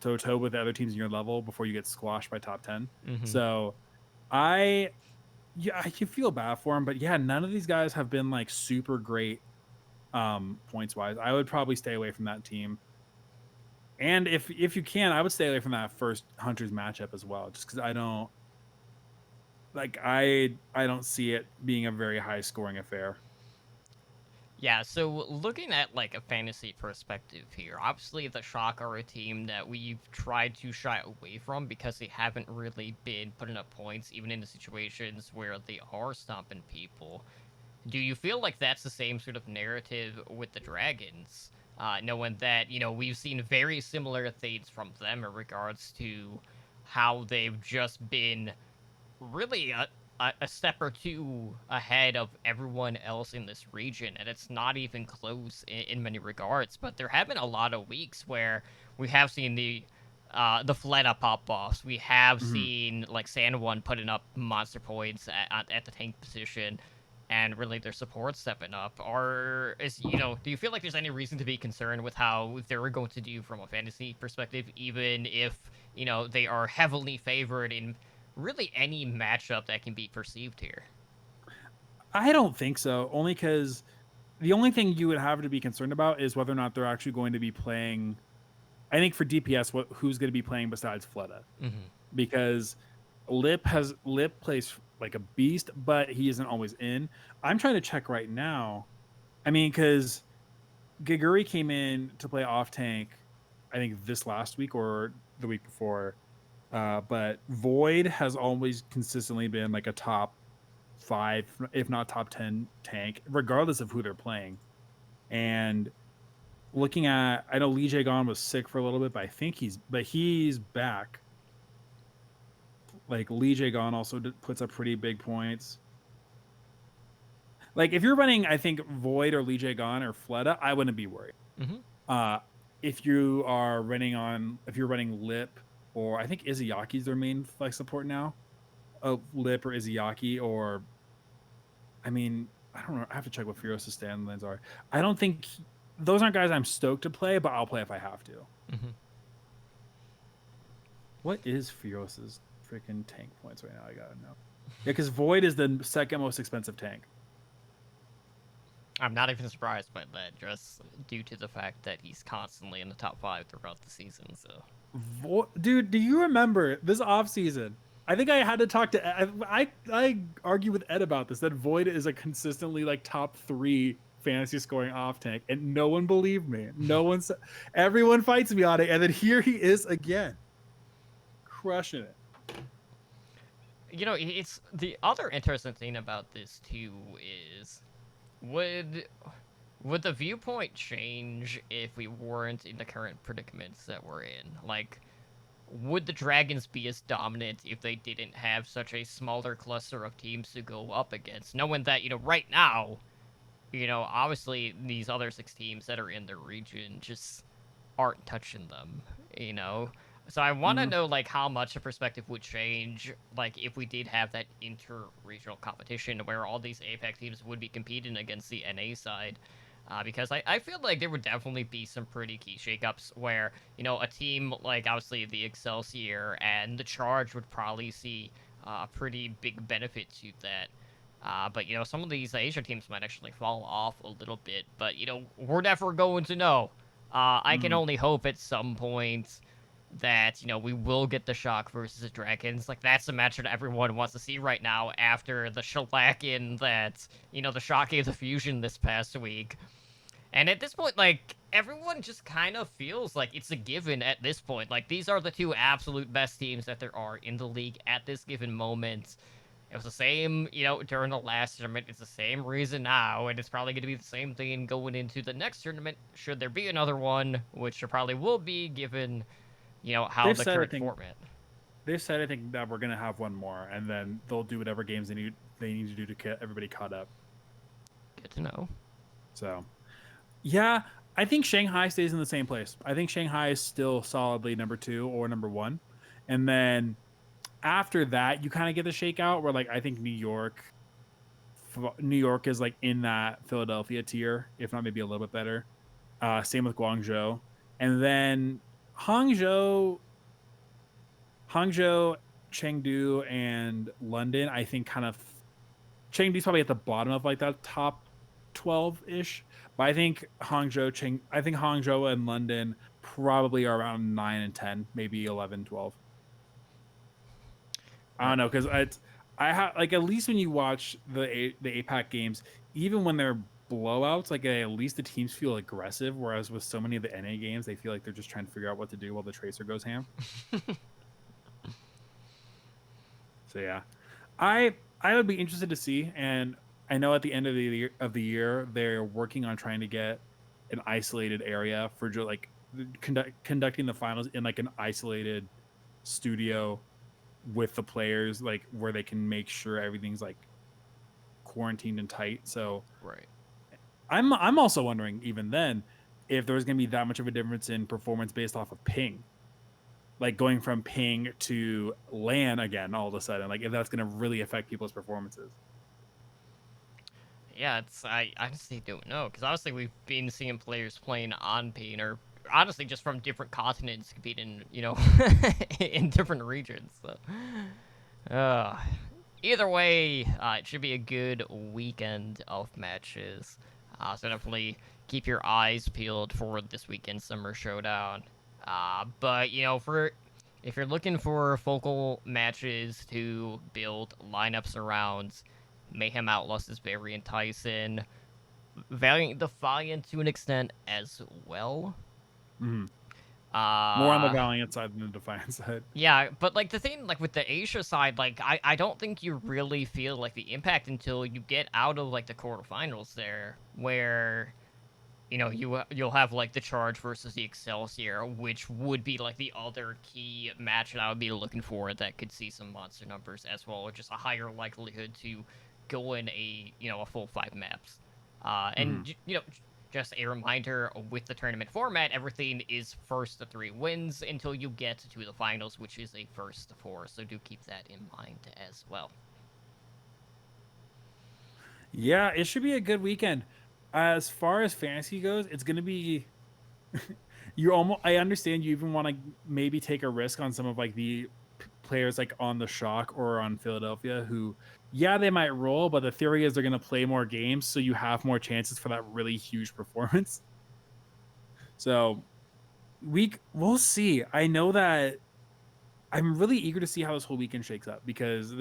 toe to toe with the other teams in your level before you get squashed by top 10. So I can feel bad for them, but yeah, none of these guys have been like super great points wise. I would probably stay away from that team. And if you can, I would stay away from that first Hunters matchup as well, just because I don't see it being a very high scoring affair. Yeah, so looking at like a fantasy perspective here, obviously the Shock are a team that we've tried to shy away from because they haven't really been putting up points, even in the situations where they are stomping people. Do you feel like that's the same sort of narrative with the Dragons? Knowing that, we've seen very similar things from them in regards to how they've just been really a step or two ahead of everyone else in this region, and it's not even close in many regards. But there have been a lot of weeks where we have seen the Fleta pop offs. We have Mhm. seen like San Juan putting up monster points at the tank position, and really their support stepping up. Do you feel like there's any reason to be concerned with how they're going to do from a fantasy perspective, even if they are heavily favored in really any matchup that can be perceived here? I don't think so. Only because the only thing you would have to be concerned about is whether or not they're actually going to be playing. I think for DPS, who's going to be playing besides Fleta? Hmm. Because Lip plays like a beast, but he isn't always in. I'm trying to check right now. I mean, because Giguri came in to play off tank, I think this last week or the week before. But Void has always consistently been like a top five, if not top 10 tank, regardless of who they're playing. And looking at, I know Lee Jae was sick for a little bit, but he's back. Like Lee Jae also puts up pretty big points. Like if you're running, I think Void or Lee Jae or Fleta, I wouldn't be worried. Hmm. Uh, if you're running Lip, or I think Izuyaki's their main flex support now. Lip or Izuyaki, or I mean, I don't know. I have to check what Furious' stand lines are. I don't think those aren't guys I'm stoked to play, but I'll play if I have to. Hmm. What is Furious' freaking tank points right now? I gotta know. Yeah, because Void is the second most expensive tank. I'm not even surprised by that, just due to the fact that he's constantly in the top five throughout the season. So, Dude, do you remember this off season? I think I had to talk to I argue with Ed about this, that Void is a consistently like top 3 fantasy scoring off tank, and no one believed me. Everyone fights me on it, and then here he is again, crushing it. it's the other interesting thing about this too is would would the viewpoint change if we weren't in the current predicaments that we're in? Like, would the Dragons be as dominant if they didn't have such a smaller cluster of teams to go up against? Knowing that, right now, obviously these other six teams that are in their region just aren't touching them, you know? So I want to Mhm. know, like, how much the perspective would change, like, if we did have that inter-regional competition where all these APAC teams would be competing against the NA side. Because I feel like there would definitely be some pretty key shakeups where, a team like, obviously, the Excelsior and the Charge would probably see a pretty big benefit to that. But, some of these Asia teams might actually fall off a little bit. But, we're never going to know. I can Mhm. only hope at some point that, we will get the Shock versus the Dragons. Like, that's the match that everyone wants to see right now after the shellacking that, the Shock gave the Fusion this past week. And at this point, like, everyone just kind of feels like it's a given at this point. Like, these are the two absolute best teams that there are in the league at this given moment. It was the same, during the last tournament. It's the same reason now, and it's probably going to be the same thing going into the next tournament, should there be another one, which there probably will be, given, how They've the said I current think format. they've said I think that we're gonna have one more, and then they'll do whatever games they need to do to get everybody caught up. Good to know. So yeah, I think Shanghai stays in the same place. I think Shanghai is still solidly number 2 or number 1, and then after that, you kind of get the shakeout where like I think New York is like in that Philadelphia tier, if not maybe a little bit better. Same with Guangzhou, and then Hangzhou, Hangzhou, Chengdu, and London. I think kind of Chengdu's probably at the bottom of like that top 12 ish, but I think Hangzhou and London probably are around 9 and 10, maybe 11, 12. I don't know, because I have like, at least when you watch the APAC games, even when they're blowouts, like at least the teams feel aggressive. Whereas with so many of the NA games, they feel like they're just trying to figure out what to do while the Tracer goes ham. So yeah, I would be interested to see, and I know at the end of the year they're working on trying to get an isolated area for like conducting the finals in like an isolated studio with the players, like where they can make sure everything's like quarantined and tight. So Right. I'm also wondering even then if there was going to be that much of a difference in performance based off of ping, like going from ping to LAN again all of a sudden, like if that's going to really affect people's performances. Yeah, I honestly don't know because obviously we've been seeing players playing on Pain or honestly just from different continents competing, in different regions. So, uh, either way, it should be a good weekend of matches. So definitely keep your eyes peeled for this weekend's Summer Showdown. But for if you're looking for focal matches to build lineups around, Mayhem Outlaws is very enticing. Valiant Defiant to an extent as well. Mm-hmm. Uh, More on the Valiant side than the Defiant side. yeah, but like the thing, like with the Asia side, like I don't think you really feel like the impact until you get out of like the quarterfinals there, where you'll have like the Charge versus the Excelsior, which would be like the other key match that I would be looking for that could see some monster numbers as well, or just a higher likelihood to go in a full 5 maps. And just a reminder with the tournament format, everything is first to 3 wins until you get to the finals, which is a first to 4. So do keep that in mind as well. Yeah, it should be a good weekend. As far as fantasy goes, it's going to be I understand you even want to maybe take a risk on some of like the players like on the Shock or on Philadelphia who yeah, they might roll, but the theory is they're going to play more games so you have more chances for that really huge performance. So, we'll see. I know that I'm really eager to see how this whole weekend shakes up because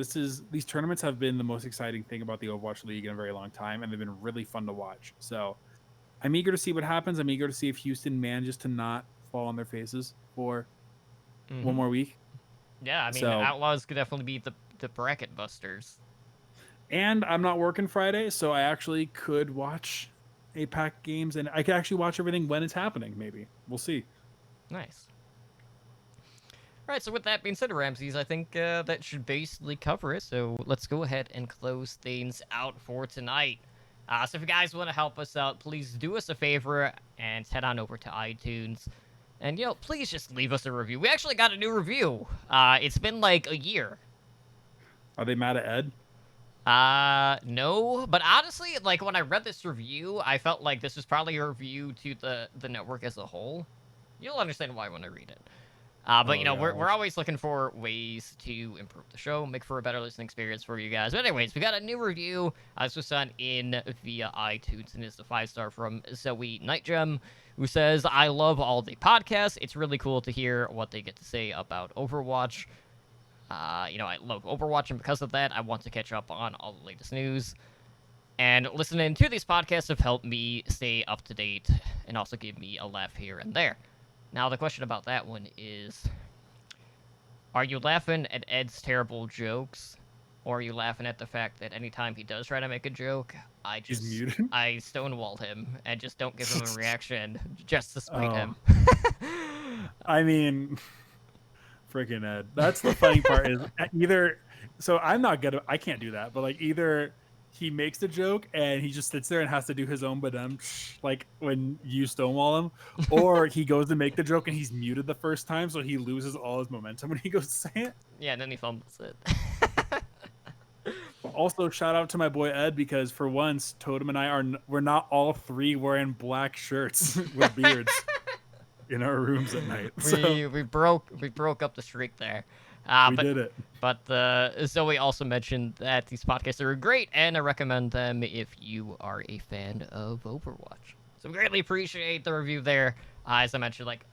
these tournaments have been the most exciting thing about the Overwatch League in a very long time, and they've been really fun to watch. So I'm eager to see what happens. I'm eager to see if Houston manages to not fall on their faces for one more week. Yeah, I mean, Outlaws could definitely be the bracket busters. And I'm not working Friday, so I actually could watch APAC games, and I could actually watch everything when it's happening. Maybe we'll see. Nice. All right, so with that being said, Ramses, I think that should basically cover it. So let's go ahead and close things out for tonight. So if you guys want to help us out, please do us a favor and head on over to iTunes. And, please just leave us a review. We actually got a new review. It's been like a year. Are they mad at Ed? No. But honestly, like when I read this review, I felt like this was probably a review to the network as a whole. You'll understand why when I read it. But we're always looking for ways to improve the show, make for a better listening experience for you guys. But anyways, we got a new review. This was sent in via iTunes, and it's a 5-star from Zoe Nightgem, who says, "I love all the podcasts. It's really cool to hear what they get to say about Overwatch. I love Overwatch, and because of that, I want to catch up on all the latest news. And listening to these podcasts have helped me stay up to date and also give me a laugh here and there." Now, the question about that one is, are you laughing at Ed's terrible jokes, or are you laughing at the fact that anytime he does try to make a joke, I stonewall him and just don't give him a reaction just to spite him? I mean, freaking Ed. That's the funny part is either, so I can't do that, but like either he makes the joke and he just sits there and has to do his own like when you stonewall him, or he goes to make the joke and he's muted the first time, so he loses all his momentum when he goes to say it. Yeah, and then he fumbles it. Also, shout out to my boy Ed, because for once, Totem and I we're not all 3 wearing black shirts with beards in our rooms at night. We broke up the streak there. We did it. But Zoe also mentioned that these podcasts are great, and I recommend them if you are a fan of Overwatch. So we greatly appreciate the review there. As I mentioned, like,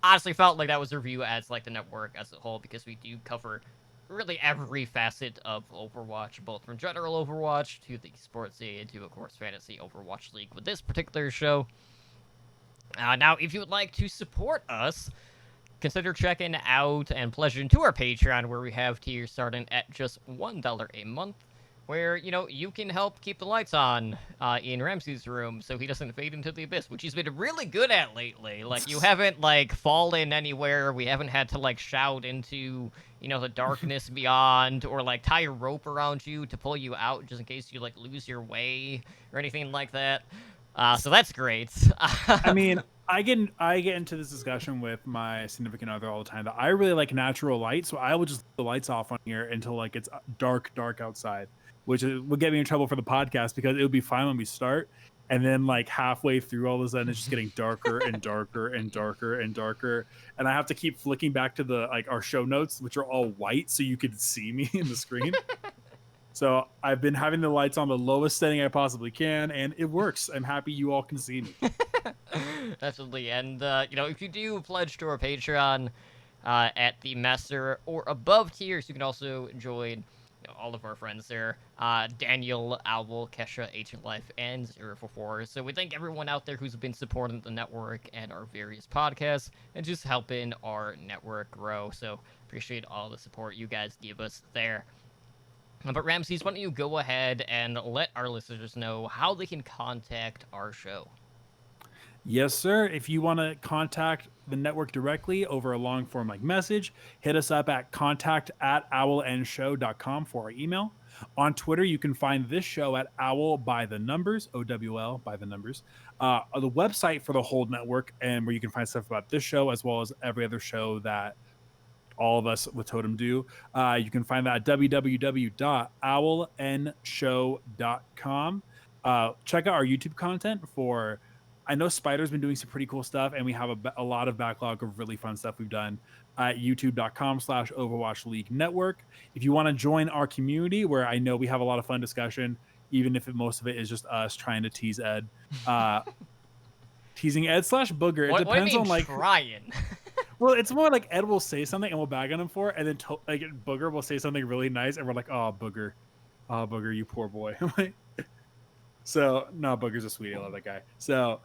honestly felt like that was a review as like the network as a whole, because we do cover really every facet of Overwatch, both from general Overwatch to the sports and to, of course, Fantasy Overwatch League with this particular show. Now, if you would like to support us, consider checking out and pledging to our Patreon, where we have tiers starting at just $1 a month, where, you can help keep the lights on in Ramsey's room so he doesn't fade into the abyss, which he's been really good at lately. Like, you haven't, fallen anywhere. We haven't had to, shout into, the darkness beyond, or, tie a rope around you to pull you out just in case you, lose your way or anything like that. So that's great. I mean, I get into this discussion with my significant other all the time that I really like natural light, so I will just leave the lights off on here until it's dark outside, which would get me in trouble for the podcast because it would be fine when we start, and then halfway through, all of a sudden it's just getting darker and darker and darker and darker, and I have to keep flicking back to the our show notes, which are all white, so you could see me in the screen. So I've been having the lights on the lowest setting I possibly can, and it works. I'm happy you all can see me. Definitely. And, if you do pledge to our Patreon at the Master or above tiers, you can also join all of our friends there. Daniel, Owl, Kesha, Ancient Life, and 044. So we thank everyone out there who's been supporting the network and our various podcasts and just helping our network grow. So appreciate all the support you guys give us there. But Ramses, why don't you go ahead and let our listeners know how they can contact our show? Yes, sir. If you want to contact the network directly over a long form message, hit us up at contact@owlandshow.com for our email. On Twitter, you can find this show at Owl by the Numbers, OWL by the Numbers. The website for the whole network, and where you can find stuff about this show as well as every other show that all of us with Totem do. You can find that at www.owlandshow.com. Check out our YouTube content for, I know Spider's been doing some pretty cool stuff, and we have a lot of backlog of really fun stuff we've done at youtube.com/Overwatch League Network. If you want to join our community, where I know we have a lot of fun discussion, even if most of it is just us trying to tease Ed. Teasing Ed/Booger. It depends on trying. Well, it's more like Ed will say something and we'll bag on him for it, and then Booger will say something really nice, and we're like, "Oh, Booger, you poor boy." So no, Booger's a sweetie. I love that guy. So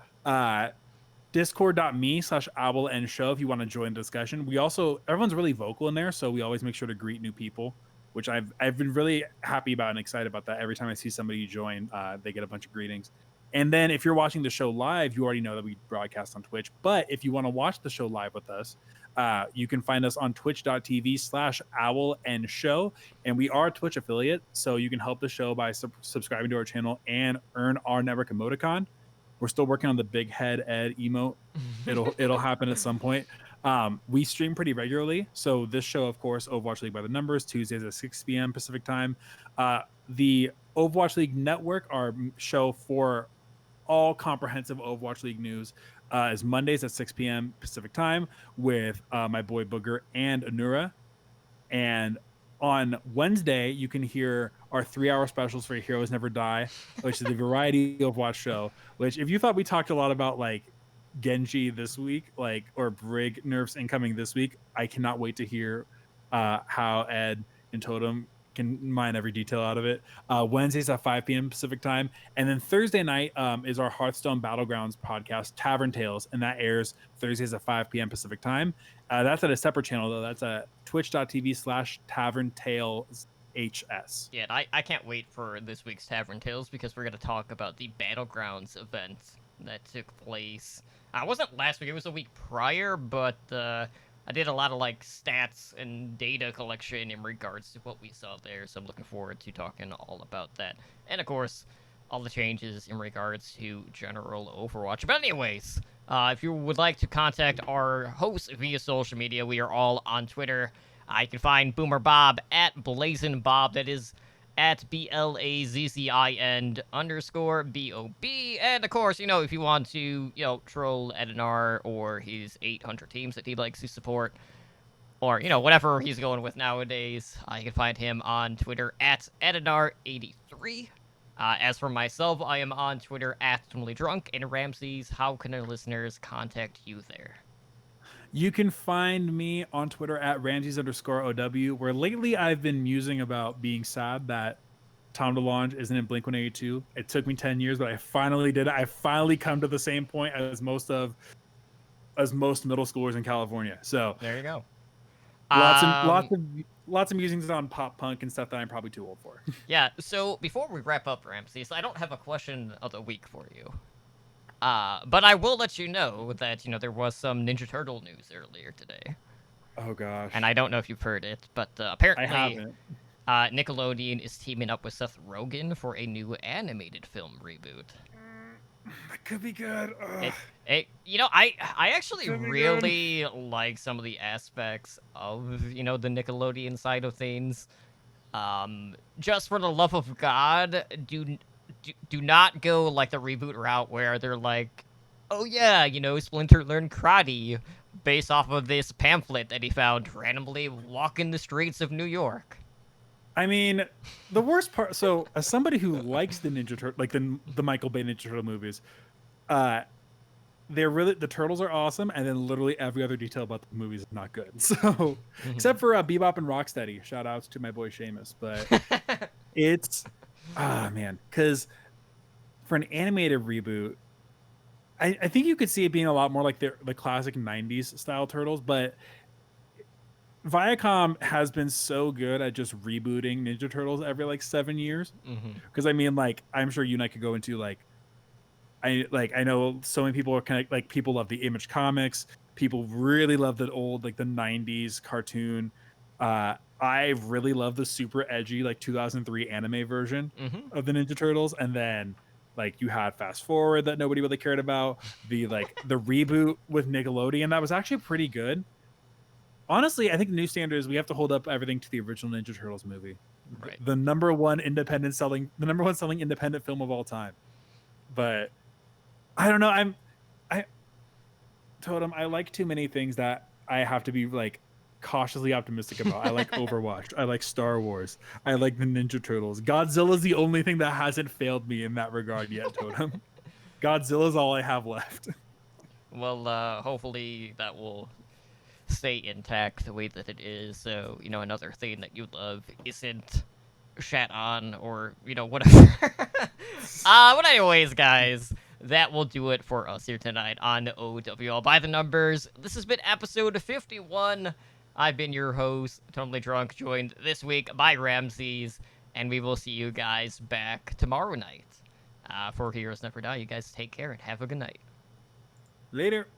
discord.me/owlandshow if you want to join the discussion. We also, everyone's really vocal in there, so we always make sure to greet new people, which I've been really happy about and excited about that. Every time I see somebody join, they get a bunch of greetings. And then if you're watching the show live, you already know that we broadcast on Twitch. But if you want to watch the show live with us, you can find us on twitch.tv/owlandshow. And we are a Twitch affiliate, so you can help the show by subscribing to our channel and earn our network emoticon. We're still working on the big head Ed emote. It'll happen at some point. We stream pretty regularly. So this show, of course, Overwatch League by the Numbers, Tuesdays at 6 p.m. Pacific time. The Overwatch League Network, our show for all comprehensive Overwatch League news, is Mondays at 6 p.m. Pacific time with my boy Booger and Anura. And on Wednesday, you can hear our 3-hour specials for Heroes Never Die, which is a variety Overwatch show. Which, if you thought we talked a lot about Genji this week, or Brig nerfs incoming this week, I cannot wait to hear how Ed and Totem can mine every detail out of it. Wednesdays at 5 p.m. Pacific time. And then Thursday night is our Hearthstone Battlegrounds podcast, Tavern Tales, and that airs Thursdays at 5 p.m. Pacific time. That's at a separate channel, though. That's at twitch.tv/Tavern Tales HS. Yeah, I can't wait for this week's Tavern Tales because we're going to talk about the Battlegrounds event that took place. It wasn't last week, it was a week prior, but I did a lot of stats and data collection in regards to what we saw there, so I'm looking forward to talking all about that. And of course, all the changes in regards to general Overwatch. But anyways, if you would like to contact our hosts via social media, we are all on Twitter. You can find Boomer Bob at Blazin' Bob, that is at BLAZZIN_BOB. And of course, if you want to, troll Edinar or his 800 teams that he likes to support, or, whatever he's going with nowadays, you can find him on Twitter at Edinar83. As for myself, I am on Twitter at TotallyDrunk. And Ramses, how can our listeners contact you there? You can find me on Twitter at Ramses_OW, where lately I've been musing about being sad that Tom DeLonge isn't in Blink 182. It took me 10 years, but I finally did it. I finally come to the same point as most middle schoolers in California. So There you go. lots of musings on pop punk and stuff that I'm probably too old for. Yeah, so before we wrap up, Ramses, I don't have a question of the week for you. But I will let you know that, there was some Ninja Turtle news earlier today. Oh gosh. And I don't know if you've heard it, but I apparently haven't. Nickelodeon is teaming up with Seth Rogen for a new animated film reboot. That could be good. Ugh. I actually Could be really like some of the aspects of, the Nickelodeon side of things. Just for the love of God, do not go like the reboot route where they're like, oh yeah, Splinter learned karate based off of this pamphlet that he found randomly walking the streets of New York. I mean, the worst part. So, as somebody who likes the Ninja Turtle, like the Michael Bay Ninja Turtle movies, the turtles are awesome, and then literally every other detail about the movies is not good. So, except for Bebop and Rocksteady, shout outs to my boy Seamus, but it's man, because for an animated reboot, I think you could see it being a lot more like the classic '90s style turtles, but Viacom has been so good at just rebooting Ninja Turtles every like 7 years. Because I mean, like, I'm sure you and I could go into I know so many people are kind of like, people love the Image comics. People really love the old like the '90s cartoon. I really love the super edgy like 2003 anime version of the Ninja Turtles, and then like you had Fast Forward that nobody really cared about. The reboot with Nickelodeon that was actually pretty good. Honestly, I think the new standard is we have to hold up everything to the original Ninja Turtles movie. Right. The number one selling independent film of all time. But I don't know. I Totem, I like too many things that I have to be like cautiously optimistic about. I like Overwatch. I like Star Wars. I like the Ninja Turtles. Godzilla's the only thing that hasn't failed me in that regard yet, Totem. Godzilla's all I have left. Well, hopefully that will stay intact the way that it is. So, another thing that you love isn't shat on or, whatever. But anyways, guys, that will do it for us here tonight on OWL by the numbers. This has been episode 51. I've been your host, Totally Drunk, joined this week by Ramses, and we will see you guys back tomorrow night. For Heroes Never Die, you guys take care and have a good night. Later.